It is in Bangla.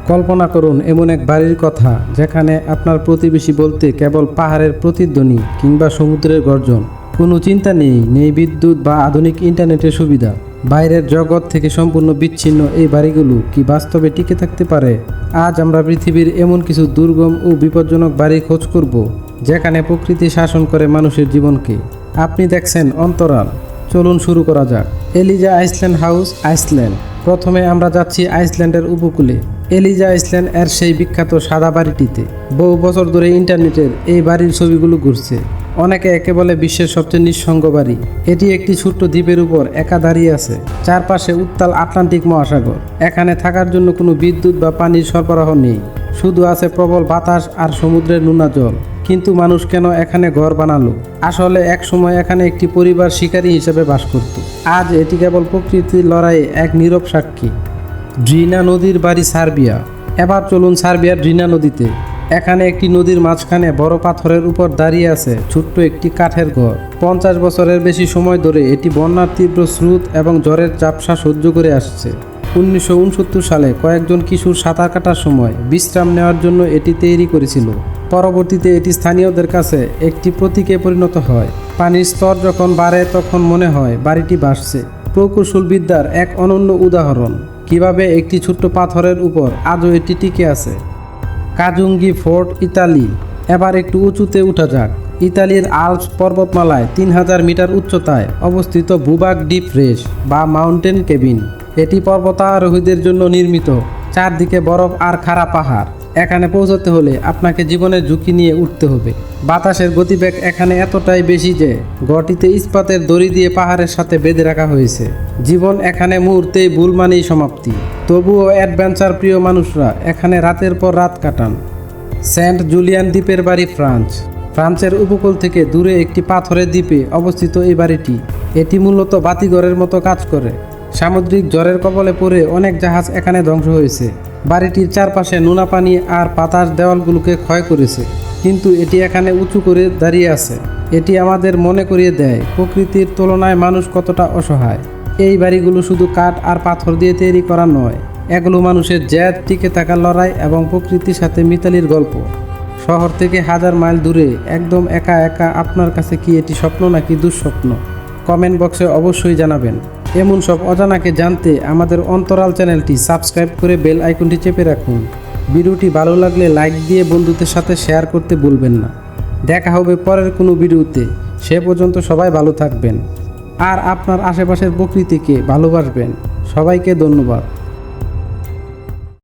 কল্পনা করুন এমন এক বাড়ির কথা যেখানে আপনার প্রতিবেশী বলতে কেবল পাহাড়ের প্রতিধ্বনি কিংবা সমুদ্রের গর্জন। কোনো চিন্তা নেই, নেই বিদ্যুৎ বা আধুনিক ইন্টারনেটের সুবিধা। বাইরের জগৎ থেকে সম্পূর্ণ বিচ্ছিন্ন এই বাড়িগুলো কি বাস্তবে টিকে থাকতে পারে? আজ আমরা পৃথিবীর এমন কিছু দুর্গম ও বিপজ্জনক বাড়ি খোঁজ করব যেখানে প্রকৃতি শাসন করে মানুষের জীবনকে। আপনি দেখছেন অন্তরাল। চলুন শুরু করা যাক। Eliza Iceland house, Iceland. প্রথমে আমরা যাচ্ছি আইসল্যান্ডের উপকূলে। এলিজা আইসল্যান্ড এর সেই বিখ্যাত সাদা বাড়িটিতে। বহু বছর ধরে ইন্টারনেটের এই বাড়ির ছবিগুলো ঘুরছে। অনেকে একে বলে বিশ্বের সবচেয়ে নিঃসঙ্গ বাড়ি। এটি একটি ছোট্ট দ্বীপের উপর একা দাঁড়িয়ে আছে। চারপাশে উত্তাল আটলান্টিক মহাসাগর। এখানে থাকার জন্য কোনো বিদ্যুৎ বা পানির সরবরাহ নেই, শুধু আছে প্রবল বাতাস আর সমুদ্রের নোনা জল। কিন্তু মানুষ কেন এখানে ঘর বানালো? আসলে এক সময় এখানে একটি পরিবার শিকারী হিসেবে বাস করত। আজ এটি কেবল প্রকৃতির লড়াইয়ে এক নীরব সাক্ষী। ড্রিনা নদীর বাড়ি, সার্বিয়া। এবার চলুন সার্বিয়ার ড্রিনা নদীতে। এখানে একটি নদীর মাঝখানে বড় পাথরের উপর দাঁড়িয়ে আছে ছোট্ট একটি কাঠের ঘর। 50 বছরের বেশি সময় ধরে এটি বন্যার তীব্র স্রোত এবং ঝড়ের ঝাপসা সহ্য করে আসছে। 1969 সালে কয়েকজন কিশোর সাঁতার কাটার সময় বিশ্রাম নেওয়ার জন্য এটি তৈরি করেছিল। পরবর্তীতে এটি স্থানীয়দের কাছে একটি প্রতীকে পরিণত হয়। পানির স্তর যখন বাড়ে তখন মনে হয় বাড়িটি ভাসছে। প্রকৌশলবিদ্যার এক অনন্য উদাহরণ, কিভাবে একটি ছোট্ট পাথরের উপর আজও এটি টিকে আছে। কাজুঙ্গি ফোর্ট, ইতালি। এবার একটু উঁচুতে উঠা যাক। ইতালির আল্পস পর্বতমালায় 3000 মিটার উচ্চতায় অবস্থিত ভূভাগ ডিপ রেস বা মাউন্টেন কেবিন। এটি পর্বতারোহীদের জন্য নির্মিত। চারদিকে বরফ আর খাড়া পাহাড়। এখানে পৌঁছতে হলে আপনাকে জীবনের ঝুঁকি নিয়ে উঠতে হবে। বাতাসের গতিবেগ এখানে এতটাই বেশি যে গড়টিতে ইস্পাতের দড়ি দিয়ে পাহাড়ের সাথে বেঁধে রাখা হয়েছে। জীবন এখানে মুহূর্তেই ভুল মানেই সমাপ্তি। তবুও অ্যাডভেঞ্চার প্রিয় মানুষরা এখানে রাতের পর রাত কাটান। সেন্ট জুলিয়ান দ্বীপের বাড়ি, ফ্রান্স। ফ্রান্সের উপকূল থেকে দূরে একটি পাথরের দ্বীপে অবস্থিত এই বাড়িটি। এটি মূলত বাতিঘরের মতো কাজ করে। সামুদ্রিক ঝড়ের কবলে পড়ে অনেক জাহাজ এখানে ধ্বংস হয়েছে। বাড়িটির চারপাশে নোনা পানি আর পাতার দেওয়ালগুলোকে ক্ষয় করেছে, কিন্তু এটি এখানে উঁচু করে দাঁড়িয়ে আছে। এটি আমাদের মনে করিয়ে দেয় প্রকৃতির তুলনায় মানুষ কতটা অসহায়। এই বাড়িগুলো শুধু কাঠ আর পাথর দিয়ে তৈরি করা নয়, এগুলো মানুষের জেদ, টিকে থাকার লড়াই এবং প্রকৃতির সাথে মিতালির গল্প। শহর থেকে 1000 মাইল দূরে, একদম একা একা। আপনার কাছে কি এটি স্বপ্ন নাকি দুঃস্বপ্ন? কমেন্ট বক্সে অবশ্যই জানাবেন। এমন সব অজানাকে জানতে আমাদের অন্তরাল চ্যানেলটি সাবস্ক্রাইব করে বেল আইকনটি চেপে রাখুন। ভিডিওটি ভালো লাগলে লাইক দিয়ে বন্ধুদের সাথে শেয়ার করতে ভুলবেন না। দেখা হবে পরের কোনো ভিডিওতে। সে পর্যন্ত সবাই ভালো থাকবেন আর আপনার আশেপাশের প্রকৃতিকে ভালোবাসবেন। সবাইকে ধন্যবাদ।